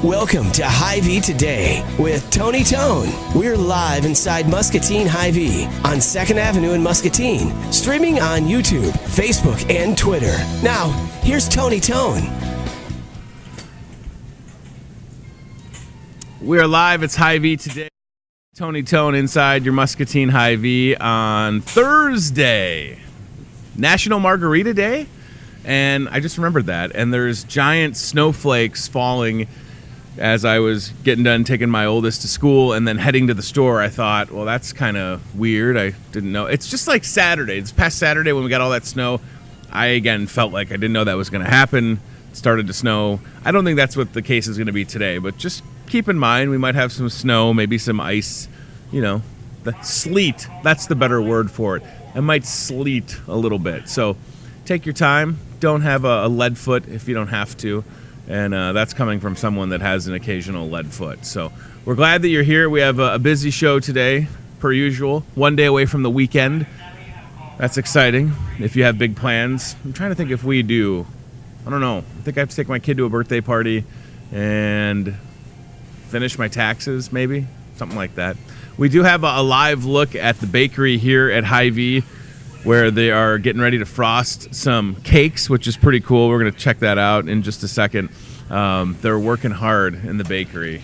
Welcome to Hy-Vee Today with Tony Tone. We're live inside Muscatine Hy-Vee on 2nd Avenue in Muscatine, streaming on YouTube, Facebook, and Twitter. Now, here's Tony Tone. We're live. It's Hy-Vee Today. Tony Tone inside your Muscatine Hy-Vee on Thursday. National Margarita Day. And I just remembered that. And there's giant snowflakes falling as I was getting done taking my oldest to school and then heading to the store. I thought, well, that's kind of weird. I didn't know. It's just like Saturday. This past Saturday when we got all that snow, I again felt like I didn't know that was going to happen. It started to snow. I don't think that's what the case is going to be today, but just keep in mind we might have some snow, maybe some ice, the sleet. That's the better word for it. It might sleet a little bit. So take your time. Don't have a lead foot if you don't have to. And that's coming from someone that has an occasional lead foot. So we're glad that you're here. We have a busy show today, per usual. One day away from the weekend. That's exciting if you have big plans. I'm trying to think if we do. I don't know. I think I have to take my kid to a birthday party and finish my taxes, maybe. Something like that. We do have a live look at the bakery here at Hy-Vee, where they are getting ready to frost some cakes, which is pretty cool. We're going to check that out in just a second. They're working hard in the bakery,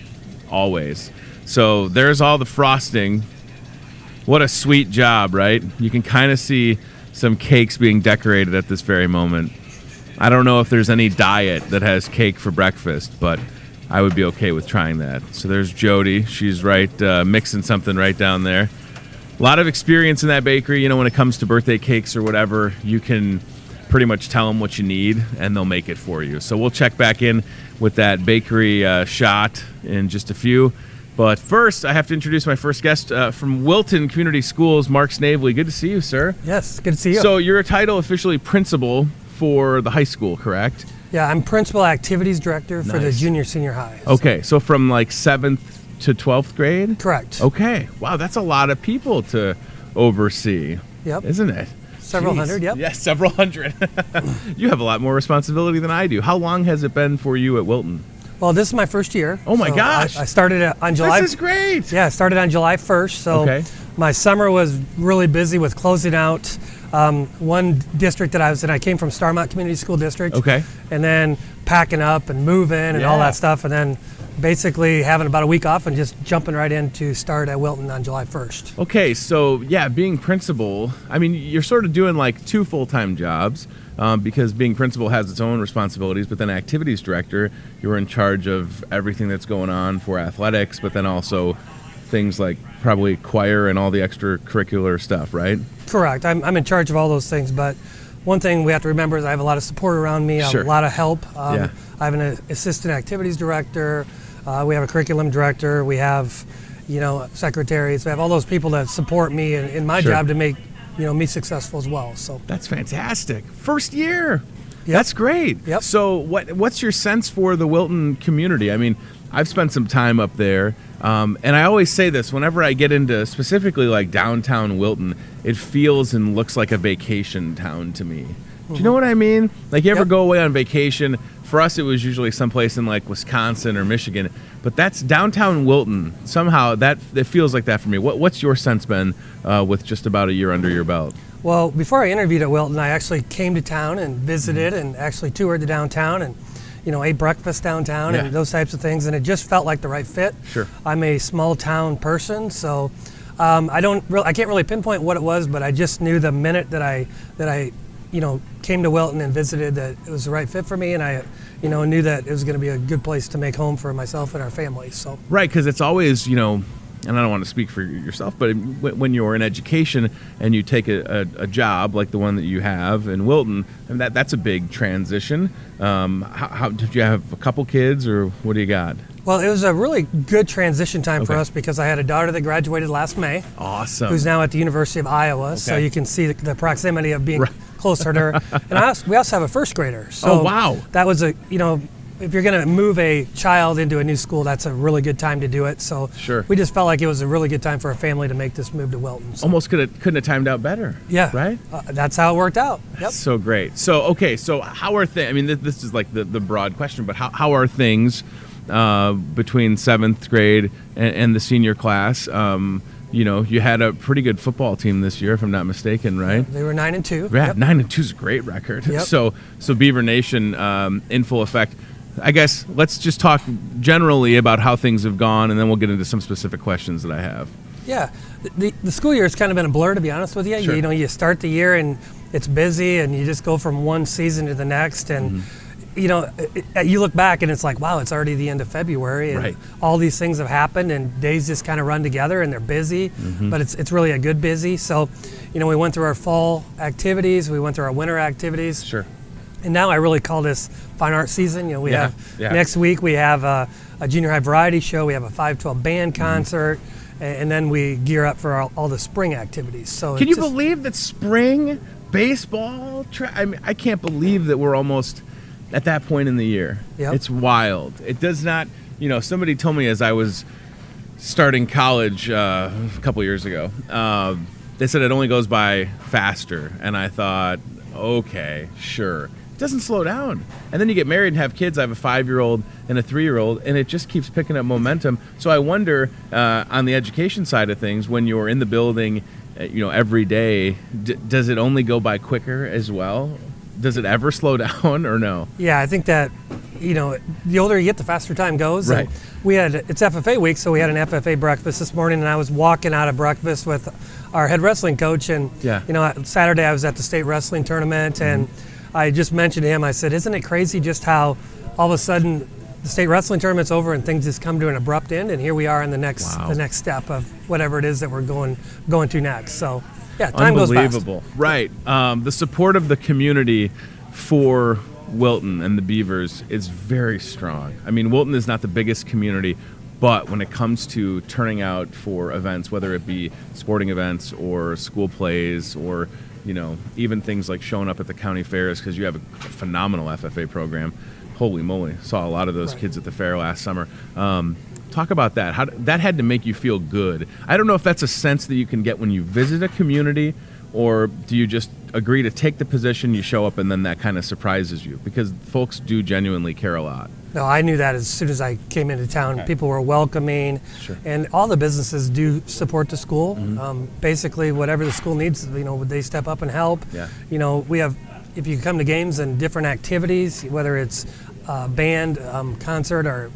always. So there's all the frosting. What a sweet job, right? You can kind of see some cakes being decorated at this very moment. I don't know if there's any diet that has cake for breakfast, but I would be okay with trying that. So there's Jody. She's mixing something right down there. A lot of experience in that bakery. When it comes to birthday cakes or whatever, you can pretty much tell them what you need, and they'll make it for you. So we'll check back in with that bakery shot in just a few. But first, I have to introduce my first guest from Wilton Community Schools, Mark Snavely. Good to see you, sir. Yes, good to see you. So you're a title officially principal for the high school, correct? Yeah, I'm principal activities director for the junior senior high. Okay, so from like 7th to 12th grade? Correct. Okay. Wow, that's a lot of people to oversee. Yep. Isn't it? Several hundred, yep. Yeah, several hundred. You have a lot more responsibility than I do. How long has it been for you at Wilton? Well, this is my first year. Oh my gosh. I started on July. This is great. Yeah, I started on July 1st. So my summer was really busy with closing out one district that I was in. I came from Starmont Community School District. Okay. And then packing up and moving and all that stuff. And then basically having about a week off and just jumping right in to start at Wilton on July 1st. Okay, so yeah, being principal, I mean, you're sort of doing like two full-time jobs because being principal has its own responsibilities, but then activities director, you're in charge of everything that's going on for athletics, but then also things like probably choir and all the extracurricular stuff, right? Correct. I'm in charge of all those things, but one thing we have to remember is I have a lot of support around me, a lot of help. I have an assistant activities director. We have a curriculum director. We have, secretaries. We have all those people that support me in my job to make, me successful as well. So that's fantastic. First year. Yep. That's great. Yep. So what's your sense for the Wilton community? I mean, I've spent some time up there, and I always say this whenever I get into specifically like downtown Wilton, it feels and looks like a vacation town to me. Do you know what I mean? Like, you ever go away on vacation? For us, it was usually someplace in like Wisconsin or Michigan, but that's downtown Wilton. Somehow it feels like that for me. What's your sense been with just about a year under your belt? Well, before I interviewed at Wilton, I actually came to town and visited and actually toured the downtown and ate breakfast downtown and those types of things, and it just felt like the right fit. Sure. I'm a small town person, so I can't really pinpoint what it was, but I just knew the minute that I came to Wilton and visited that it was the right fit for me, and I knew that it was going to be a good place to make home for myself and our family. So right, because it's always and I don't want to speak for yourself, but when you're in education and you take a job like the one that you have in Wilton, and that's a big transition. How did you have a couple kids, or what do you got? Well, it was a really good transition time for us because I had a daughter that graduated last May. Awesome. Who's now at the University of Iowa, so you can see the proximity of being closer to her. And we also have a first grader. So wow. That was if you're going to move a child into a new school, that's a really good time to do it. So we just felt like it was a really good time for a family to make this move to Wilton. So. Almost couldn't have timed out better. Yeah. Right? That's how it worked out. Yep. That's so great. So, okay, so how are things? I mean, this is like the broad question, but how are things between 7th grade and the senior class. You had a pretty good football team this year, if I'm not mistaken, right? They were 9-2. Yeah, yep. 9-2 is a great record. Yep. So Beaver Nation in full effect. I guess let's just talk generally about how things have gone, and then we'll get into some specific questions that I have. Yeah, the school year has kind of been a blur, to be honest with you. Sure. You start the year and it's busy, and you just go from one season to the next, and you look back and it's like, wow, it's already the end of February, and right. all these things have happened, and days just kind of run together, and they're busy, but it's really a good busy. So, we went through our fall activities, we went through our winter activities. Sure. And now I really call this fine art season. We have next week we have a junior high variety show, we have a 512 band concert, and then we gear up for all the spring activities. So can you believe that spring baseball? I can't believe that we're almost at that point in the year. Yep. It's wild. It does not. Somebody told me as I was starting college a couple years ago. They said it only goes by faster, and I thought, okay, sure. It doesn't slow down. And then you get married and have kids. I have a 5-year-old and a 3-year-old, and it just keeps picking up momentum. So I wonder, on the education side of things, when you're in the building, every day, does it only go by quicker as well? Does it ever slow down or no? Yeah, I think that, the older you get, the faster time goes. Right. And it's FFA week, so we had an FFA breakfast this morning, and I was walking out of breakfast with our head wrestling coach, and Saturday I was at the state wrestling tournament, and I just mentioned to him, I said, isn't it crazy just how all of a sudden the state wrestling tournament's over and things just come to an abrupt end, and here we are in the next step of whatever it is that we're going to next. So yeah, time goes fast. Unbelievable. Right. The support of the community for Wilton and the Beavers is very strong. I mean, Wilton is not the biggest community, but when it comes to turning out for events, whether it be sporting events or school plays or even things like showing up at the county fairs, because you have a phenomenal FFA program. Holy moly, saw a lot of those kids at the fair last summer. Talk about that. How that had to make you feel good. I don't know if that's a sense that you can get when you visit a community, or do you just agree to take the position, you show up, and then that kind of surprises you? Because folks do genuinely care a lot. No, I knew that as soon as I came into town. Okay. People were welcoming, and all the businesses do support the school. Basically, whatever the school needs, they step up and help. Yeah. We have, if you come to games and different activities, whether it's band, concert, or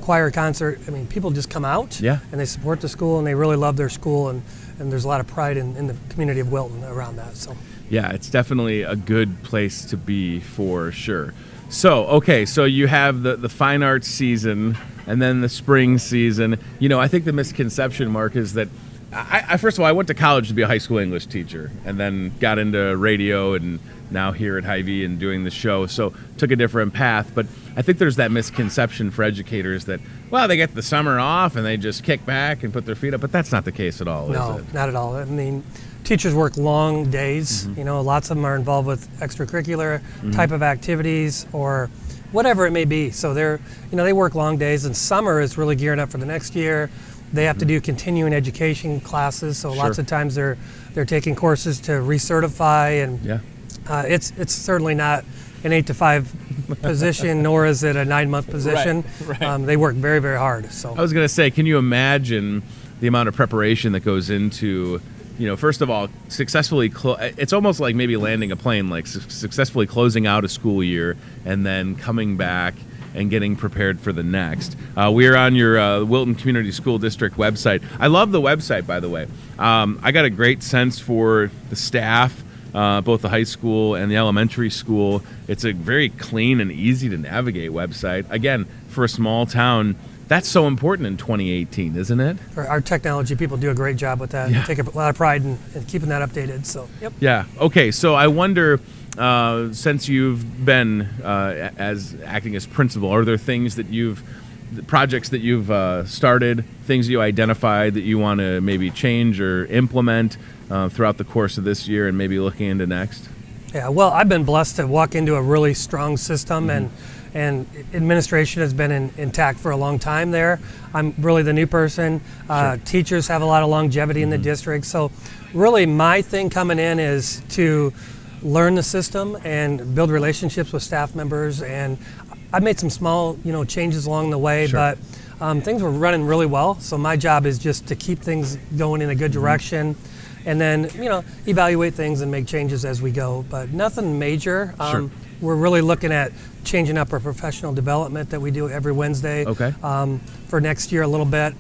choir concert, people just come out and they support the school, and they really love their school, and there's a lot of pride in the community of Wilton around that. So yeah, it's definitely a good place to be for sure. So you have the fine arts season and then the spring season. I think the misconception, Mark, is that I first of all, I went to college to be a high school English teacher, and then got into radio, and now here at Hy-Vee and doing the show, so took a different path. But I think there's that misconception for educators that, well, they get the summer off and they just kick back and put their feet up, but that's not the case at all, is it? No, not at all. Teachers work long days. Lots of them are involved with extracurricular type of activities or whatever it may be. So they work long days, and summer is really gearing up for the next year. They have to do continuing education classes, so lots of times they're taking courses to recertify, and it's certainly not an 8 to 5 position, nor is it a 9-month position. Right. They work very, very hard. So I was going to say, can you imagine the amount of preparation that goes into, first of all, successfully it's almost like maybe landing a plane, like successfully closing out a school year and then coming back and getting prepared for the next. We are on your Wilton Community School District website. I love the website, by the way. I got a great sense for the staff, both the high school and the elementary school. It's a very clean and easy to navigate website. Again, for a small town, that's so important in 2018, isn't it? Our technology people do a great job with that. Yeah. They take a lot of pride in keeping that updated. So, yep. Yeah. Okay. So I wonder, since you've been as acting as principal, are there things that projects that you've started, things you identified that you want to maybe change or implement throughout the course of this year and maybe looking into next? Yeah. Well, I've been blessed to walk into a really strong system, and administration has been intact for a long time there. I'm really the new person. Teachers have a lot of longevity in the district. So really my thing coming in is to learn the system and build relationships with staff members. And I've made some small, changes along the way, but things were running really well. So my job is just to keep things going in a good direction, and then, evaluate things and make changes as we go. But nothing major. We're really looking at changing up our professional development that we do every Wednesday for next year a little bit.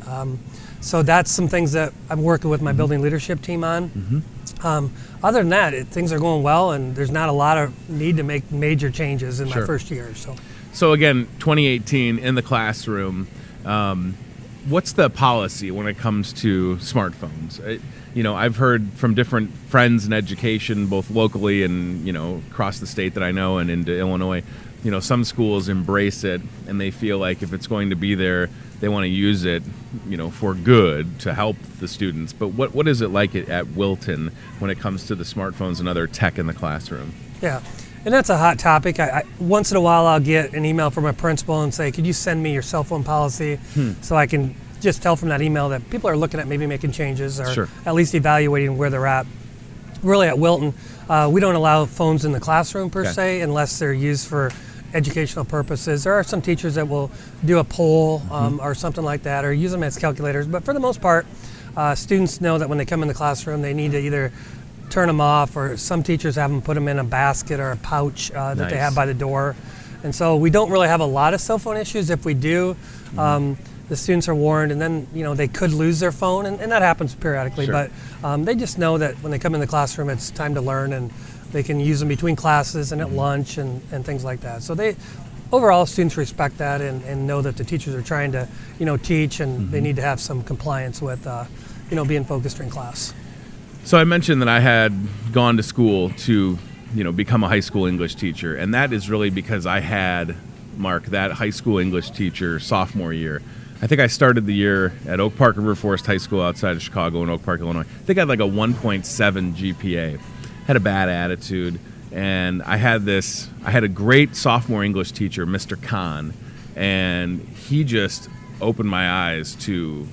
So that's some things that I'm working with my building leadership team on. Other than that, things are going well, and there's not a lot of need to make major changes in my first year. So again, 2018 in the classroom, what's the policy when it comes to smartphones? I've heard from different friends in education, both locally and, across the state that I know and into Illinois, some schools embrace it and they feel like if it's going to be there, they want to use it, for good to help the students. But what is it like at Wilton when it comes to the smartphones and other tech in the classroom? Yeah, and that's a hot topic. Once in a while, I'll get an email from a principal and say, could you send me your cell phone policy so I can just tell from that email that people are looking at maybe making changes or at least evaluating where they're at. Really at Wilton, we don't allow phones in the classroom per se unless they're used for educational purposes. There are some teachers that will do a poll or something like that, or use them as calculators, but for the most part, students know that when they come in the classroom they need to either turn them off, or some teachers have them put them in a basket or a pouch that they have by the door. And so we don't really have a lot of cell phone issues. If we do, the students are warned, and then they could lose their phone, and that happens periodically. But they just know that when they come in the classroom, it's time to learn, and they can use them between classes and at lunch and things like that. So overall, students respect that and know that the teachers are trying to teach, and they need to have some compliance with being focused during class. So I mentioned that I had gone to school to become a high school English teacher, and that is really because I had, Mark, that high school English teacher sophomore year. I think I started the year at Oak Park River Forest High School outside of Chicago in Oak Park, Illinois. I think I had like a 1.7 GPA. Had a bad attitude, and I had a great sophomore English teacher, Mr. Kahn, and he just opened my eyes to,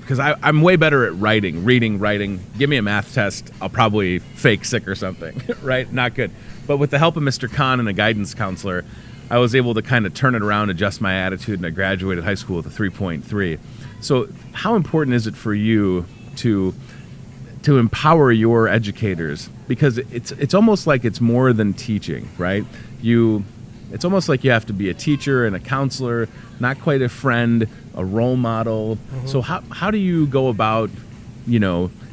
because I'm way better at reading, writing. Give me a math test, I'll probably fake sick or something, right? Not good. But with the help of Mr. Kahn and a guidance counselor, I was able to kind of turn it around, adjust my attitude, and I graduated high school with a 3.3. So how important is it for you to empower your educators? Because it's almost like it's more than teaching, right? It's almost like you have to be a teacher and a counselor, not quite a friend, a role model. So how do you go about,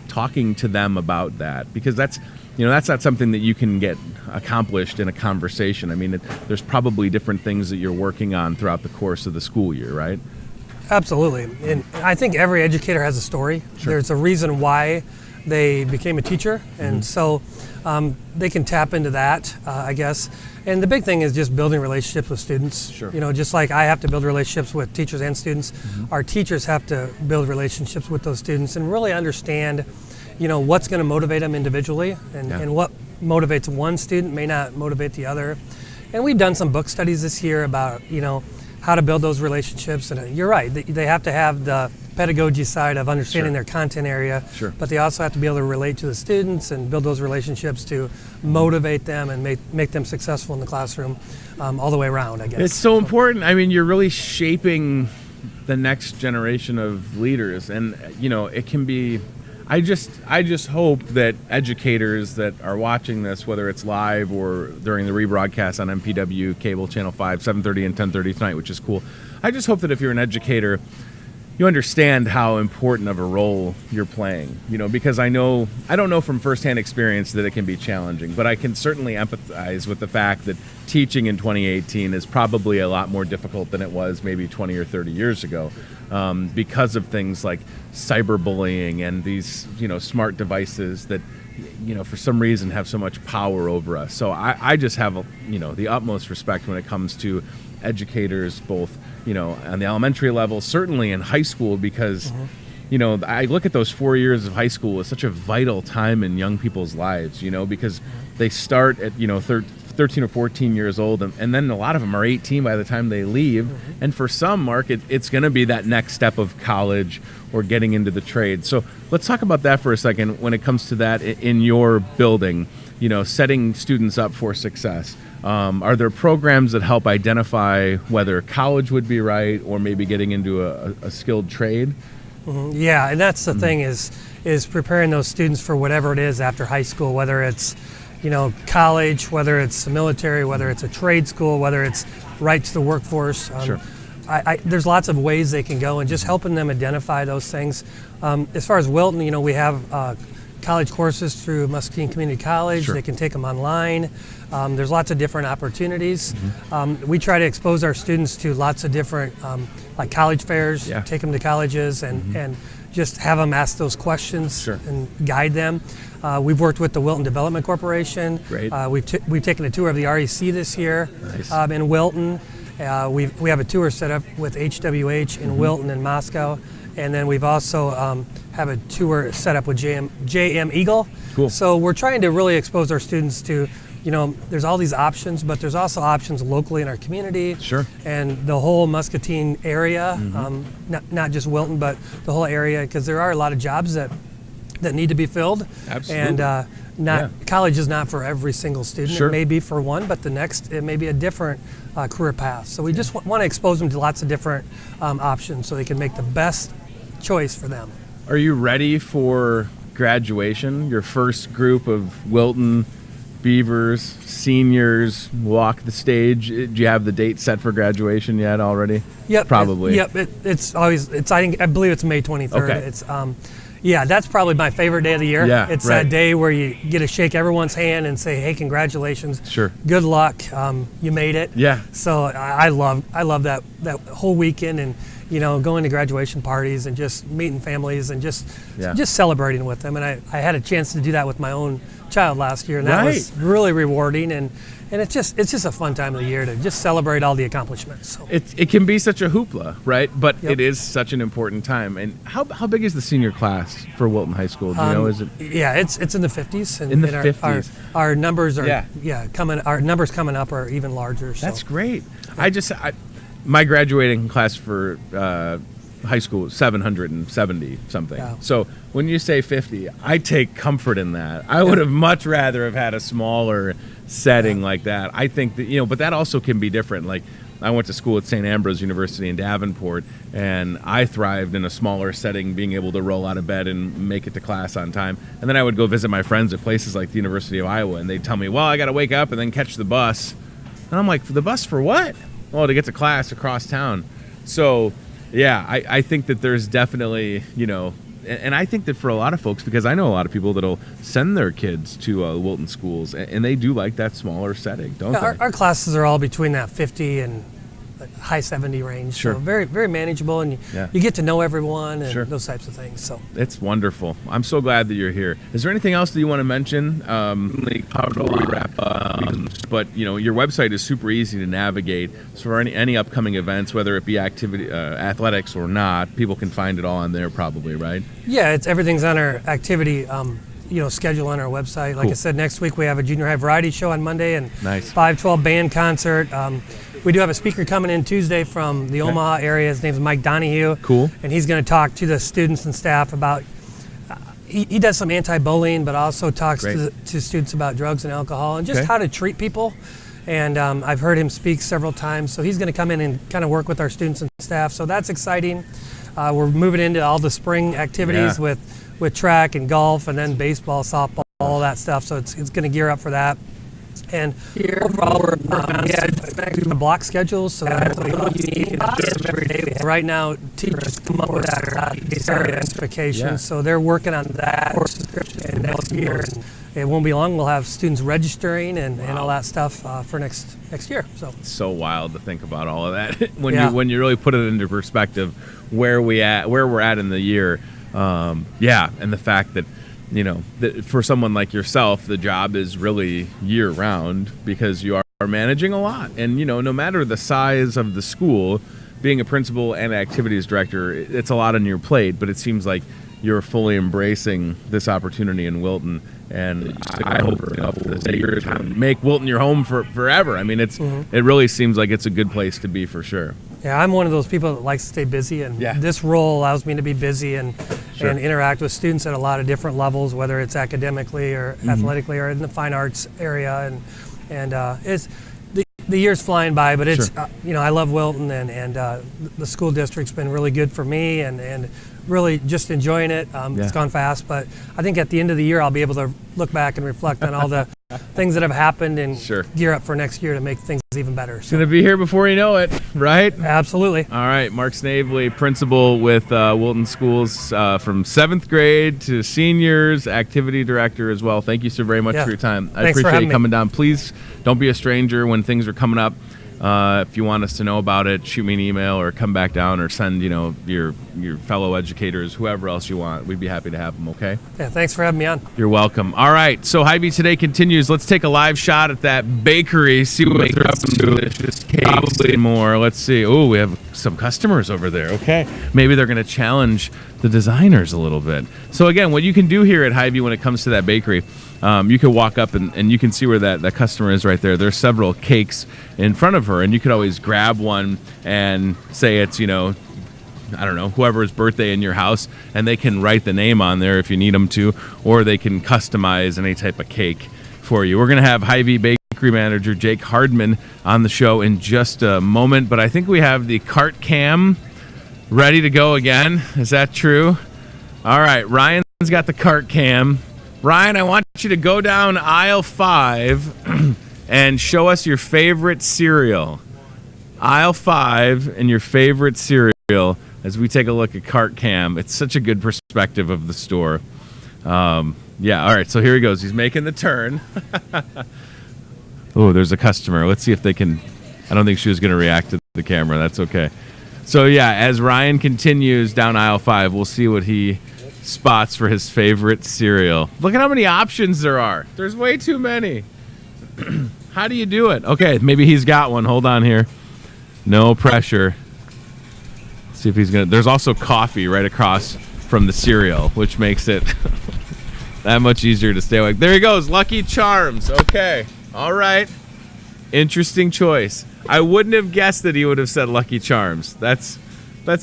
talking to them about that? Because that's not something that you can get accomplished in a conversation. I mean, there's probably different things that you're working on throughout the course of the school year, right? Absolutely. And I think every educator has a story. There's a reason why they became a teacher, and so they can tap into that, I guess. And the big thing is just building relationships with students. Just like I have to build relationships with teachers and students, our teachers have to build relationships with those students and really understand what's going to motivate them individually, and what motivates one student may not motivate the other. And we've done some book studies this year about how to build those relationships, and you're right, they have to have the pedagogy side of understanding their content area, but they also have to be able to relate to the students and build those relationships to motivate them and make them successful in the classroom all the way around, I guess. It's so important. I mean, you're really shaping the next generation of leaders, and it can be, I just hope that educators that are watching this, whether it's live or during the rebroadcast on MPW cable channel 5, 7:30 and 10:30 tonight, which is cool. I just hope that if you're an educator, you understand how important of a role you're playing. Because I don't know from firsthand experience that it can be challenging, but I can certainly empathize with the fact that teaching in 2018 is probably a lot more difficult than it was maybe 20 or 30 years ago, because of things like cyberbullying and these smart devices that for some reason have so much power over us. So I just have the utmost respect when it comes to educators, both on the elementary level, certainly in high school, because I look at those 4 years of high school as such a vital time in young people's lives, because they start at 13 or 14 years old, and then a lot of them are 18 by the time they leave. And for some, Mark, it's going to be that next step of college or getting into the trade. So let's talk about that for a second when it comes to that in your building. setting students up for success. Are there programs that help identify whether college would be right or maybe getting into a skilled trade? Yeah, and that's the thing is preparing those students for whatever it is after high school, whether it's college, whether it's the military, whether it's a trade school, whether it's right to the workforce. Sure. There's lots of ways they can go, and just helping them identify those things. As far as Wilton, we have college courses through Muscatine Community College. Sure. They can take them online. There's lots of different opportunities. We try to expose our students to lots of different like college fairs, take them to colleges and just have them ask those questions and guide them. We've worked with the Wilton Development Corporation. Great. We've taken a tour of the REC this year. Nice. In Wilton. We have a tour set up with HWH in Wilton and Moscow. And then we've also have a tour set up with JM Eagle. Cool. So we're trying to really expose our students to, there's all these options, but there's also options locally in our community. Sure. And the whole Muscatine area, not just Wilton, but the whole area, because there are a lot of jobs that need to be filled. Absolutely. And college is not for every single student. Sure. It may be for one, but the next it may be a different career path. So we just want to expose them to lots of different options so they can make the best choice for them. Are you ready for graduation? Your first group of Wilton Beavers, seniors walk the stage. Do you have the date set for graduation yet already? Yep. Probably. I believe it's May 23rd. Okay. It's that's probably my favorite day of the year. Yeah, it's right. that day where you get to shake everyone's hand and say, "Hey, congratulations! Sure. Good luck! You made it." Yeah. So I love that whole weekend, and going to graduation parties and just meeting families and just celebrating with them. And I had a chance to do that with my own child last year, and that was really rewarding. And it's just a fun time of the year to just celebrate all the accomplishments. So. It can be such a hoopla, right? But it is such an important time. And how big is the senior class for Wilton High School? Do you know? Is it? Yeah, it's in the 50s. And, in the 50s. Our numbers are coming. Our numbers coming up are even larger. So. That's great. My graduating class for high school was 770 something. Yeah. So when you say 50, I take comfort in that. I would have much rather have had a smaller setting like that. I think that, but that also can be different. Like I went to school at St. Ambrose University in Davenport, and I thrived in a smaller setting, being able to roll out of bed and make it to class on time. And then I would go visit my friends at places like the University of Iowa, and they'd tell me, well, I got to wake up and then catch the bus. And I'm like, the bus for what? Well, to get to class across town. So, yeah, I think that there's definitely, and I think that for a lot of folks, because I know a lot of people that'll send their kids to Wilton schools, and they do like that smaller setting, don't they? Our classes are all between that 50 and high 70 range. Sure. So very, very manageable, and you get to know everyone and those types of things. So it's wonderful. I'm so glad that you're here. Is there anything else that you want to mention? How do we wrap up? But your website is super easy to navigate. So for any upcoming events, whether it be activity, athletics or not, people can find it all on there, probably, right? Yeah, everything's on our activity. Schedule on our website. Like I said, next week we have a junior high variety show on Monday and 512 band concert. We do have a speaker coming in Tuesday from the Omaha area. His name's Mike Donahue. Cool. And he's going to talk to the students and staff about, he does some anti-bullying, but also talks to students about drugs and alcohol and just how to treat people. And I've heard him speak several times. So he's going to come in and kind of work with our students and staff. So that's exciting. We're moving into all the spring activities with track and golf and then baseball, softball, all that stuff. So it's going to gear up for that. And overall, we're doing block schedules, so that's a little unique. Every day right now, teachers come up with that identification, so they're working on that course description and next year. And it won't be long. We'll have students registering and all that stuff for next year. So it's so wild to think about all of that when you really put it into perspective, where we're at in the year. And the fact that that for someone like yourself, the job is really year-round because you are managing a lot. And, no matter the size of the school, being a principal and activities director, it's a lot on your plate. But it seems like you're fully embracing this opportunity in Wilton. And I hope that you're make Wilton your home forever. I mean, it really seems like it's a good place to be for sure. Yeah, I'm one of those people that likes to stay busy, and this role allows me to be busy and interact with students at a lot of different levels, whether it's academically or athletically or in the fine arts area, and it's the year's flying by, but it's you know, I love Wilton, and the school district's been really good for me, and really just enjoying it. It's gone fast, but I think at the end of the year I'll be able to look back and reflect on all the things that have happened and gear up for next year to make things even better. It's going to be here before you know it, right? Absolutely. All right, Mark Snavely, principal with Wilton Schools from 7th grade to seniors, activity director as well. Thank you so very much for your time. I appreciate you coming down. Please don't be a stranger when things are coming up. If you want us to know about it, shoot me an email or come back down or send, you know, your fellow educators, whoever else you want. We'd be happy to have them, okay? Yeah, thanks for having me on. You're welcome. All right, so Hy-Vee Today continues. Let's take a live shot at that bakery, see what they're up to. Delicious cakes. Probably more. Let's see. Oh, we have some customers over there. Okay. Maybe they're going to challenge the designers a little bit. So again, what you can do here at Hy-Vee when it comes to that bakery, you can walk up and you can see where that customer is right there. There's several cakes in front of her, and you could always grab one and say it's, you know, I don't know, whoever's birthday in your house, and they can write the name on there if you need them to, or they can customize any type of cake for you. We're going to have Hy-Vee Bakery Manager Jake Hardman on the show in just a moment, but I think we have the cart cam ready to go again. Is that true? All right, Ryan's got the cart cam. Ryan, I want you to go down aisle 5 and show us your favorite cereal. Aisle 5 and your favorite cereal as we take a look at cart cam. It's such a good perspective of the store. Yeah, all right, so here he goes. He's making the turn. Oh, there's a customer. Let's see if they can. I don't think she was going to react to the camera. That's okay. So, yeah, as Ryan continues down aisle 5, we'll see what he spots for his favorite cereal. Look at how many options there are. There's way too many. How do you do it? Okay, maybe he's got one. Hold on here. No pressure. Let's see if he's going to. There's also coffee right across from the cereal, which makes it that much easier to stay awake. There he goes. Lucky Charms. Okay. All right. Interesting choice. I wouldn't have guessed that he would have said Lucky Charms. That's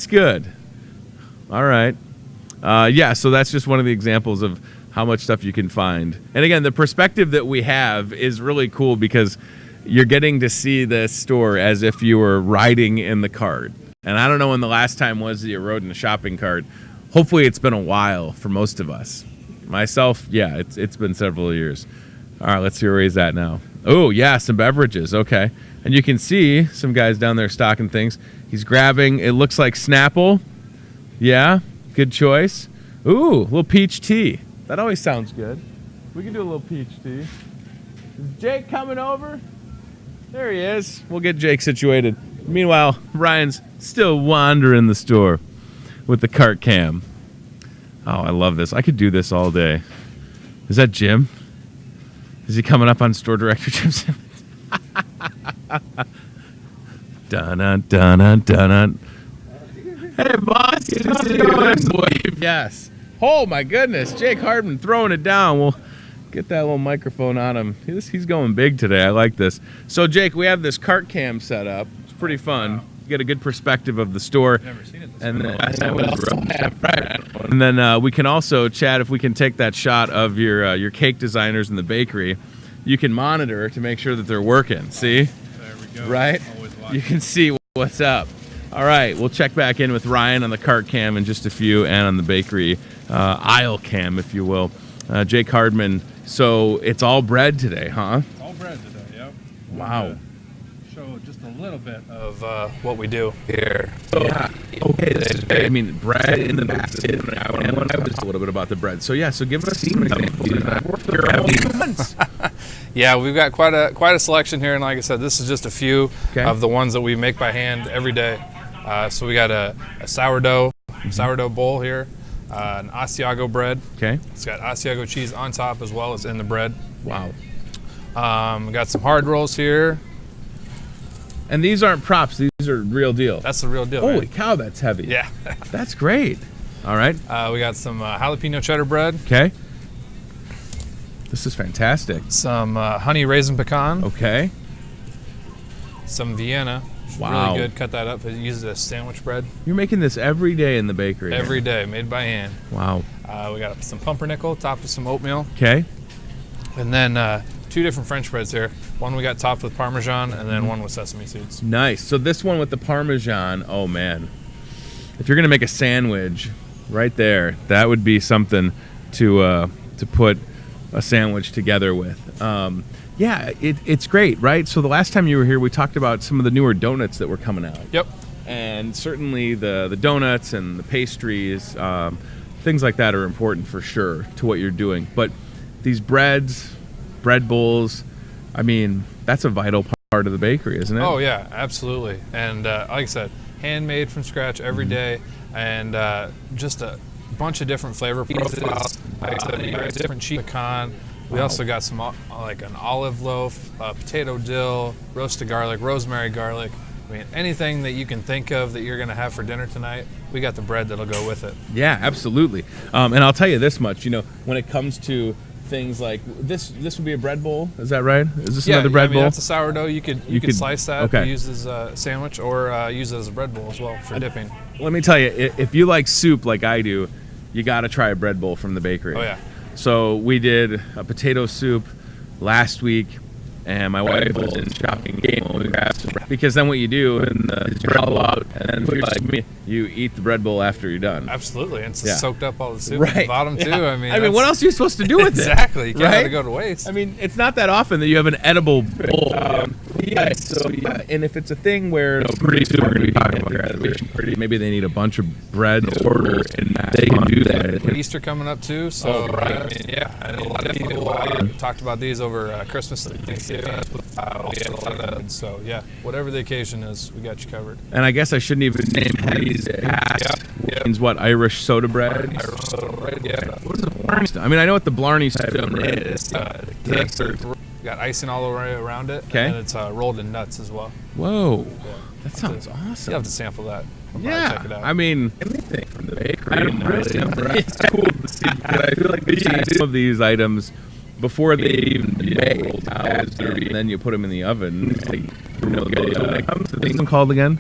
good. All right. Yeah, so that's just one of the examples of how much stuff you can find. And again, the perspective that we have is really cool because you're getting to see this store as if you were riding in the cart. And I don't know when the last time was that you rode in a shopping cart. Hopefully it's been a while for most of us. Myself, yeah, it's been several years. All right, let's see where he's at now. Oh, yeah, some beverages. Okay. And you can see some guys down there stocking things. He's grabbing, it looks like Snapple. Yeah, good choice. Ooh, a little peach tea. That always sounds good. We can do a little peach tea. Is Jake coming over? There he is. We'll get Jake situated. Meanwhile, Ryan's still wandering the store with the cart cam. Oh, I love this. I could do this all day. Is that Jim? Is he coming up on store director Jim Simmons? Dun-dun, dun-dun, dun-dun. Hey, boss. Good to see you. Wave. Yes. Oh, my goodness. Jake Hardman throwing it down. We'll get that little microphone on him. He's going big today. I like this. So, Jake, we have this cart cam set up. It's pretty fun. You get a good perspective of the store. Never seen it. And then we can also chat if we can take that shot of your cake designers in the bakery. You can monitor to make sure that they're working. See? There we go. Right? You can see what's up. All right, we'll check back in with Ryan on the cart cam in just a few and on the bakery aisle cam, if you will. Jake Hardman, so it's all bread today, huh? All bread today, yep. Wow. Show just a little bit of what we do here. So, yeah. Okay, I mean, bread in the basket. And when I was a little bit about the bread. So, yeah, so give us some examples. I've worked here all these months. Yeah, we've got quite a selection here, and like I said, this is just a few of the ones that we make by hand every day. So we got a sourdough bowl here, an Asiago bread. Okay. It's got Asiago cheese on top as well as in the bread. Wow. We got some hard rolls here. And these aren't props; these are real deal. That's the real deal. Holy man. cow, that's heavy. Yeah. That's great. All right. We got some jalapeno cheddar bread. Okay. This is fantastic. Some honey raisin pecan. Okay. Some Vienna Wow. Really good. Cut that up. Use it as sandwich bread. You're making this every day in the bakery. Every day, made by hand. Wow. We got some pumpernickel topped with some oatmeal. Okay. And then 2 different French breads here. One we got topped with Parmesan, and then one with sesame seeds. Nice. So this one with the Parmesan, oh man. If you're going to make a sandwich right there, that would be something to put a sandwich together with. Yeah, it's great, right? So the last time you were here, we talked about some of the newer donuts that were coming out. Yep. And certainly the donuts and the pastries, things like that are important for sure to what you're doing. But these breads, bread bowls, I mean, that's a vital part of the bakery, isn't it? Oh, yeah, absolutely. And like I said, handmade from scratch every day, and just a bunch of different flavor profiles. Like I said, different cheese pecan. We also got some like an olive loaf, potato dill, roasted garlic, rosemary garlic. I mean, anything that you can think of that you're going to have for dinner tonight, we got the bread that'll go with it. Yeah, absolutely. And I'll tell you this much, when it comes to things like this would be a bread bowl, is that right? Is this another bread bowl? That's a sourdough. You could slice that, use as a sandwich, or use it as a bread bowl as well for dipping. Let me tell you, if you like soup like I do, you got to try a bread bowl from the bakery. Oh, yeah. So we did a potato soup last week, and my wife was in shopping game when we grabbed some bread. Because then what you do is you roll out, and then you eat the bread bowl after you're done. Absolutely, and it's soaked up all the soup at the bottom too. I mean, what else are you supposed to do with it? Exactly, you can't let it go to waste. I mean, it's not that often that you have an edible bowl. And if it's a thing where pretty soon we're going to be talking about graduation party, maybe they need a bunch of bread orders, and they can do that. Easter coming up too, so and a lot of people talked about these over Christmas and Thanksgiving. So yeah, whatever the occasion is, we got you covered. And I guess I shouldn't even name Patty's means what, Irish soda bread? Irish soda bread, yeah. What is the Blarney? I mean, I know what the Blarney soda bread is. Got icing all the way around it, and it's rolled in nuts as well. Whoa, that sounds awesome. You have to sample that. Check it out. I mean, anything from the bakery. It's cool to see, because I feel like some of these items, before they even baked, and then you put them in the oven. What's the thing called again?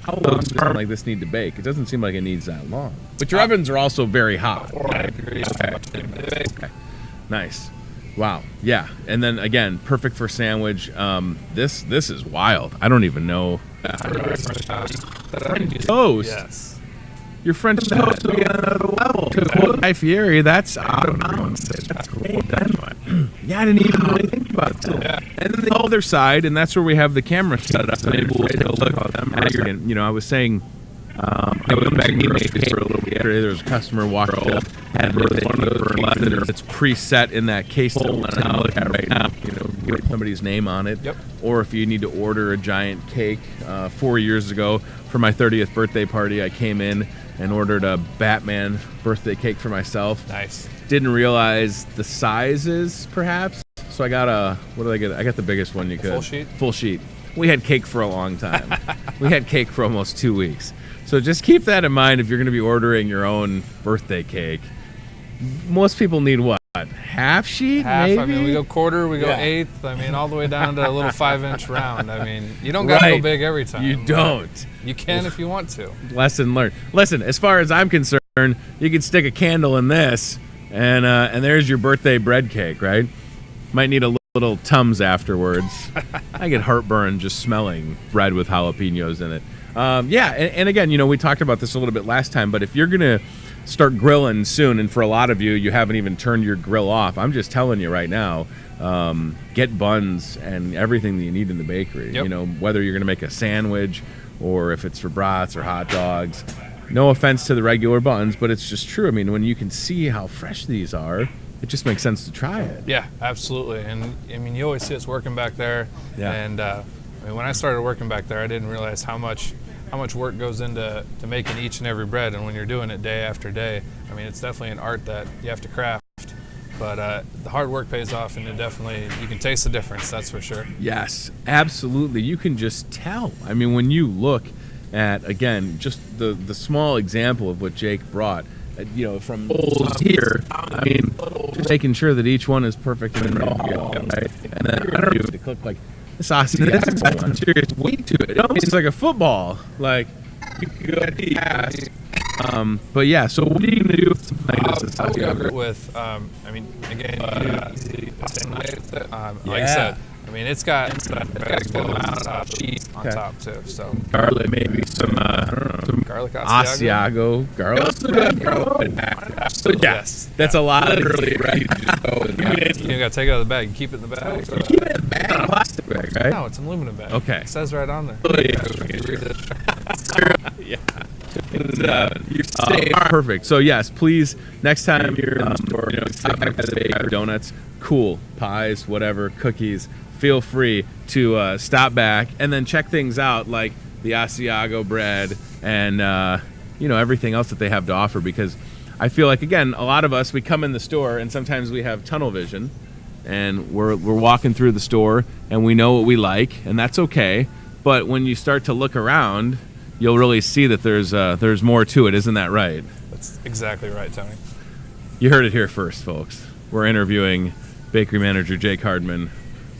How long does something like this need to bake? It doesn't seem like it needs that long. But your ovens are also very hot. 400 degrees. Okay. Nice. Wow. Yeah. And then again, perfect for sandwich. This is wild. I don't even know. Toast. Yes. Your French toast will be on another level. Hy-Vee, that's out of bounds. That's great. Yeah, I didn't even really think about it. Yeah. And then they hold their side, and that's where we have the camera set up. So maybe we'll take a look at them. I was saying, I went back to for a little bit. There was a customer walked up, had one of those left, and it's preset in that case that I look at right now. Get somebody's name on it. Yep. Or if you need to order a giant cake. 4 years ago, for my 30th birthday party, I came in and ordered a Batman birthday cake for myself. Nice. Didn't realize the sizes, perhaps. So I got what did I get? I got the biggest one you could. Full sheet? Full sheet. We had cake for a long time. We had cake for almost 2 weeks. So just keep that in mind if you're going to be ordering your own birthday cake. Most people need what? Half sheet, maybe? I mean, we go quarter, we go eighth. I mean, all the way down to a little 5-inch round. I mean, you don't got to go big every time. You don't. You can if you want to. Lesson learned. Listen, as far as I'm concerned, you can stick a candle in this, and there's your birthday bread cake, right? Might need a little Tums afterwards. I get heartburn just smelling bread with jalapenos in it. And again, we talked about this a little bit last time, but if you're going to start grilling soon, and for a lot of you haven't even turned your grill off, I'm just telling you right now, get buns and everything that you need in the bakery. Yep. Whether you're going to make a sandwich or if it's for brats or hot dogs. No offense to the regular buns, but it's just true. I mean, when you can see how fresh these are, it just makes sense to try it. Yeah, absolutely. And I mean, you always see us working back there. Yeah. And I mean, when I started working back there, I didn't realize how much work goes into making each and every bread. And when you're doing it day after day, I mean, it's definitely an art that you have to craft. But the hard work pays off, and you can taste the difference, that's for sure. Yes, absolutely. You can just tell. I mean, when you look at, again, just the small example of what Jake brought, from here, I mean, just making sure that each one is perfect and ready to go, right? And then I don't know to cook like This Asiago has some serious weight to it. It almost is like a football. Like, you can go at the pass. But yeah, so what are you going to do with something like this? I'll go with, I mean, again, like I said, I mean, it's got cheese on top too. So garlic, maybe some I don't know, some garlic Asiago garlic. So yes, that's a lot of really ready to just go. You gotta take it out of the bag. Keep it in the bag. Keep it in the bag. A plastic bag, right? No, it's an aluminum bag. Okay. It says right on there. Yeah. Perfect. So yes, please, next time you're in the store, stop back at the bakery, donuts, cool, pies, whatever, cookies, feel free to stop back and then check things out like the Asiago bread and everything else that they have to offer, because I feel like, again, a lot of us, we come in the store and sometimes we have tunnel vision and we're walking through the store and we know what we like, and that's okay. But when you start to look around, you'll really see that there's more to it. Isn't that right? That's exactly right, Tony. You heard it here first, folks. We're interviewing bakery manager Jake Hardman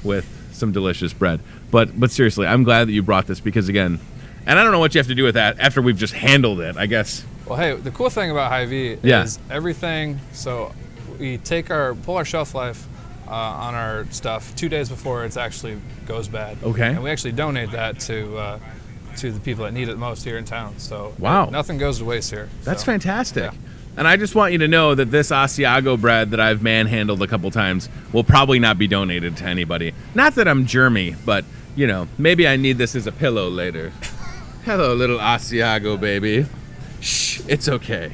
with some delicious bread. But seriously, I'm glad that you brought this because, again, and I don't know what you have to do with that after we've just handled it, I guess. Well, hey, the cool thing about Hy-Vee is everything. So we pull our shelf life on our stuff 2 days before it actually goes bad. Okay. And we actually donate that to the people that need it most here in town. So wow, nothing goes to waste here. That's fantastic. Yeah. And I just want you to know that this Asiago bread that I've manhandled a couple times will probably not be donated to anybody. Not that I'm germy, but, maybe I need this as a pillow later. Hello, little Asiago baby. Shh, it's okay.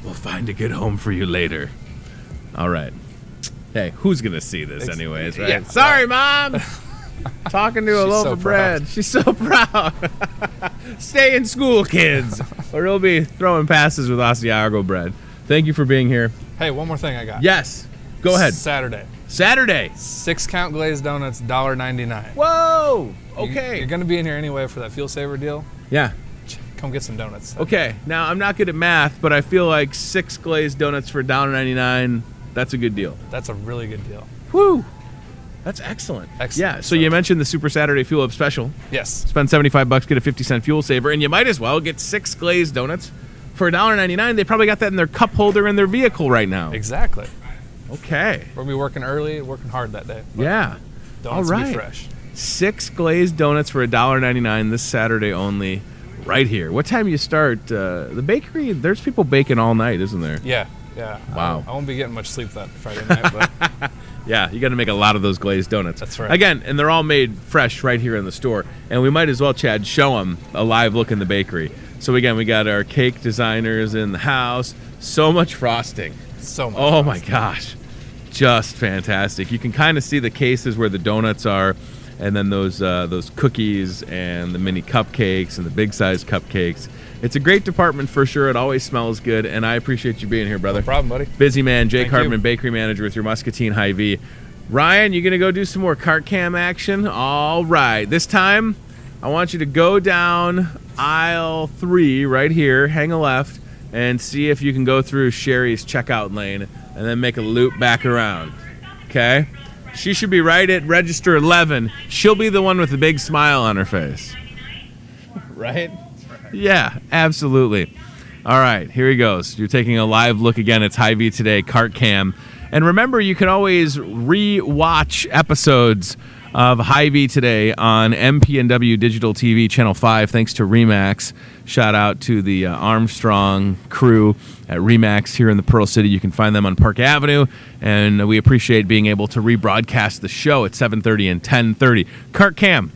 We'll find a good home for you later. All right. Hey, who's going to see this anyways, right? Yeah. Sorry, Mom. Talking to a loaf of bread. She's so proud. Stay in school, kids, or he'll be throwing passes with Asiago bread. Thank you for being here. Hey, one more thing I got. Yes. Go ahead. Saturday. 6-count glazed donuts, $1.99. Whoa. Okay. You're going to be in here anyway for that Fuel Saver deal. Yeah. Come get some donuts. Okay. Now, I'm not good at math, but I feel like 6 glazed donuts for $1.99, that's a good deal. That's a really good deal. Woo. That's excellent. Yeah, so you mentioned the Super Saturday Fuel Up Special. Yes. Spend $75, get a 50-cent fuel saver, and you might as well get 6 glazed donuts for $1.99. They probably got that in their cup holder in their vehicle right now. Exactly. Okay. We'll be working early, working hard that day. Yeah. Donuts will be fresh. 6 glazed donuts for $1.99 this Saturday only, right here. What time do you start? The bakery, there's people baking all night, isn't there? Yeah. Wow. I won't be getting much sleep that Friday night, but... Yeah, you got to make a lot of those glazed donuts. That's right. Again, and they're all made fresh right here in the store. And we might as well, Chad, show them a live look in the bakery. So again, we got our cake designers in the house. So much frosting. So much. Oh my gosh, just fantastic. You can kind of see the cases where the donuts are, and then those cookies and the mini cupcakes and the big size cupcakes. It's a great department for sure. It always smells good, and I appreciate you being here, brother. No problem, buddy. Busy man, Jake Hardman, bakery manager with your Muscatine Hy-Vee. Ryan, you going to go do some more cart cam action? All right. This time, I want you to go down aisle 3 right here, hang a left, and see if you can go through Sherry's checkout lane and then make a loop back around. Okay? She should be right at register 11. She'll be the one with the big smile on her face. Right? Yeah, absolutely. All right, here he goes. You're taking a live look again. It's Hy-Vee Today Cart Cam. And remember, you can always re-watch episodes of Hy-Vee Today on MPNW Digital TV Channel 5, thanks to Remax. Shout out to the Armstrong crew at Remax here in the Pearl City. You can find them on Park Avenue, and we appreciate being able to rebroadcast the show at 7:30 and 10:30. Cart Cam.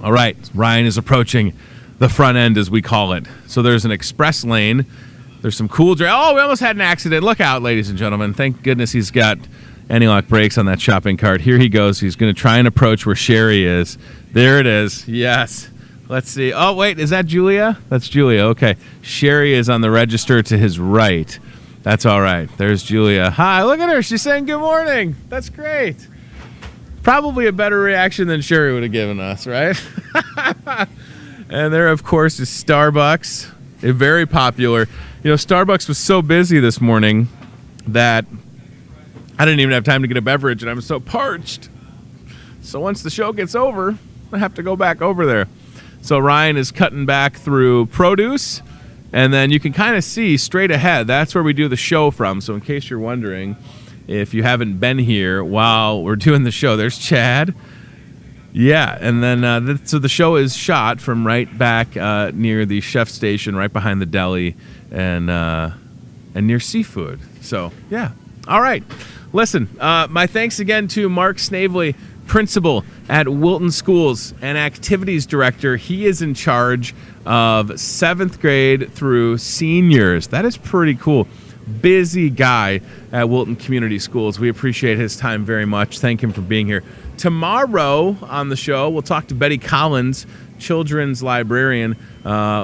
All right, Ryan is approaching the front end, as we call it. So there's an express lane. There's some cool... Oh, we almost had an accident. Look out, ladies and gentlemen. Thank goodness he's got anti-lock brakes on that shopping cart. Here he goes. He's going to try and approach where Sherry is. There it is. Yes. Let's see. Oh, wait. Is that Julia? That's Julia. Okay. Sherry is on the register to his right. That's all right. There's Julia. Hi. Look at her. She's saying good morning. That's great. Probably a better reaction than Sherry would have given us, right? And there, of course, is Starbucks. Very popular. You know, Starbucks was so busy this morning that I didn't even have time to get a beverage, and I'm so parched. So once the show gets over, I have to go back over there. So Ryan is cutting back through produce, and then you can kind of see straight ahead. That's where we do the show from. So in case you're wondering, if you haven't been here while we're doing the show, there's Chad. Yeah, and then so the show is shot from right back near the chef station, right behind the deli, and near seafood. So, yeah. All right. Listen, my thanks again to Mark Snavely, principal at Wilton Schools and activities director. He is in charge of 7th grade through seniors. That is pretty cool. Busy guy at Wilton Community Schools. We appreciate his time very much. Thank him for being here. Tomorrow on the show, we'll talk to Betty Collins, children's librarian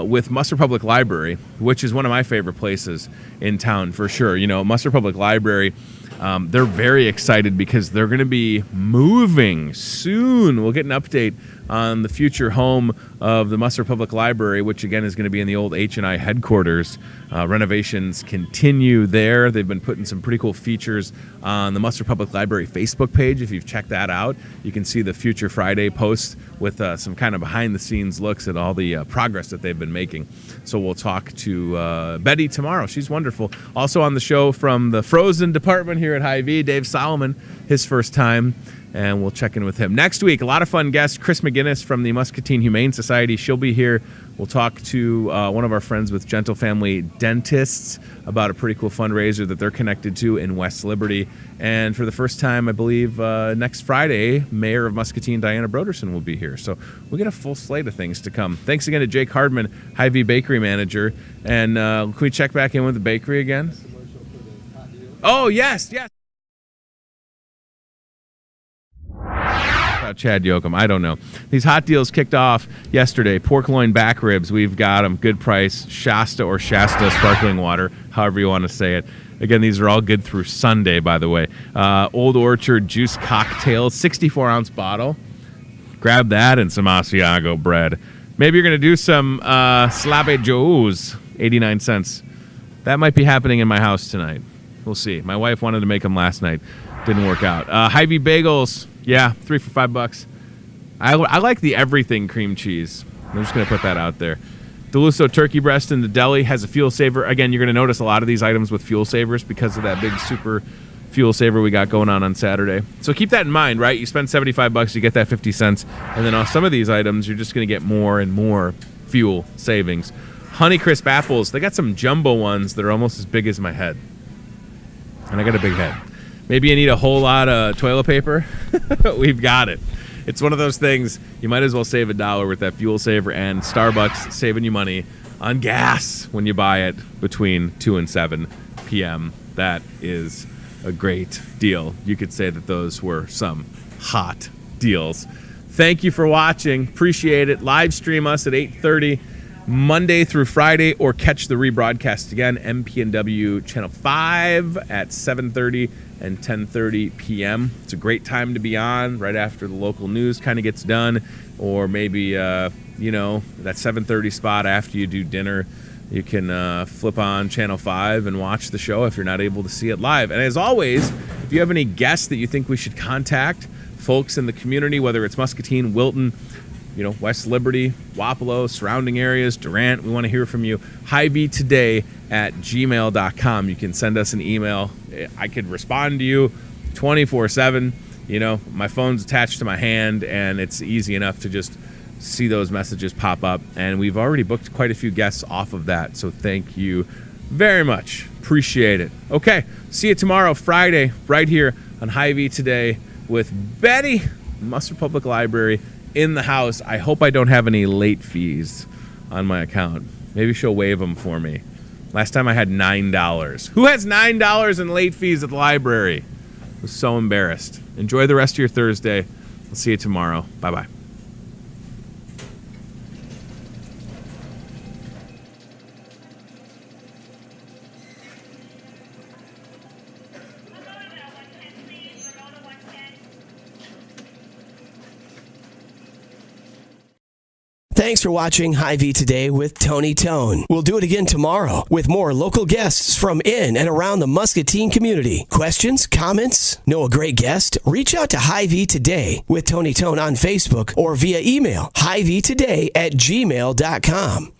with Musser Public Library, which is one of my favorite places in town for sure. You know, Musser Public Library, they're very excited because they're going to be moving soon. We'll get an update on the future home of the Musser Public Library, which again is going to be in the old H&I headquarters. Renovations continue there. They've been putting some pretty cool features on the Musser Public Library Facebook page. If you've checked that out, you can see the Future Friday post with some kind of behind-the-scenes looks at all the progress that they've been making. So we'll talk to Betty tomorrow. She's wonderful. Also on the show from the frozen department here at Hy-Vee, Dave Solomon, his first time, and we'll check in with him. Next week, a lot of fun guests. Chris McGinnis from the Muscatine Humane Society. She'll be here. We'll talk to one of our friends with Gentle Family Dentists about a pretty cool fundraiser that they're connected to in West Liberty. And for the first time, I believe, next Friday, Mayor of Muscatine, Diana Broderson, will be here. So we'll get a full slate of things to come. Thanks again to Jake Hardman, Hy-Vee Bakery Manager. And can we check back in with the bakery again? Oh, yes. Chad Yoakum, I don't know. These hot deals kicked off yesterday. Pork loin back ribs, we've got them. Good price. Shasta or Shasta sparkling water, however you want to say it. Again, these are all good through Sunday, by the way. Old Orchard juice cocktail, 64-ounce bottle. Grab that and some Asiago bread. Maybe you're going to do some Slabe Joe's, 89 cents. That might be happening in my house tonight. We'll see. My wife wanted to make them last night. Didn't work out. Hy-Vee bagels. Yeah, 3 for $5. I like the everything cream cheese. I'm just going to put that out there. Deluso turkey breast in the deli has a fuel saver. Again, you're going to notice a lot of these items with fuel savers because of that big super fuel saver we got going on Saturday. So keep that in mind, right? You spend $75, you get that 50 cents. And then on some of these items, you're just going to get more and more fuel savings. Honeycrisp apples. They got some jumbo ones that are almost as big as my head. And I got a big head. Maybe you need a whole lot of toilet paper. We've got it. It's one of those things, you might as well save $1 with that fuel saver, and Starbucks saving you money on gas when you buy it between 2 and 7 p.m. That is a great deal. You could say that those were some hot deals. Thank you for watching. Appreciate it. Live stream us at 8:30 Monday through Friday, or catch the rebroadcast again, MPNW Channel 5 at 7:30 and 10:30 p.m. It's a great time to be on right after the local news kind of gets done, or maybe, that 7:30 spot after you do dinner. You can flip on Channel 5 and watch the show if you're not able to see it live. And as always, if you have any guests that you think we should contact, folks in the community, whether it's Muscatine, Wilton, West Liberty, Wapello, surrounding areas, Durant, we want to hear from you. HyVeetoday@gmail.com. You can send us an email. I could respond to you 24/7. My phone's attached to my hand, and it's easy enough to just see those messages pop up. And we've already booked quite a few guests off of that, so thank you very much. Appreciate it. Okay, see you tomorrow, Friday, right here on Hy-Vee Today with Betty, Musser Public Library, in the house. I hope I don't have any late fees on my account. Maybe she'll waive them for me. Last time I had $9. Who has $9 in late fees at the library? I was so embarrassed. Enjoy the rest of your Thursday. I'll see you tomorrow. Bye-bye. Thanks for watching Hy-Vee Today with Tony Tone. We'll do it again tomorrow with more local guests from in and around the Muscatine community. Questions, comments, know a great guest? Reach out to Hy-Vee Today with Tony Tone on Facebook or via email, hyveetoday@gmail.com.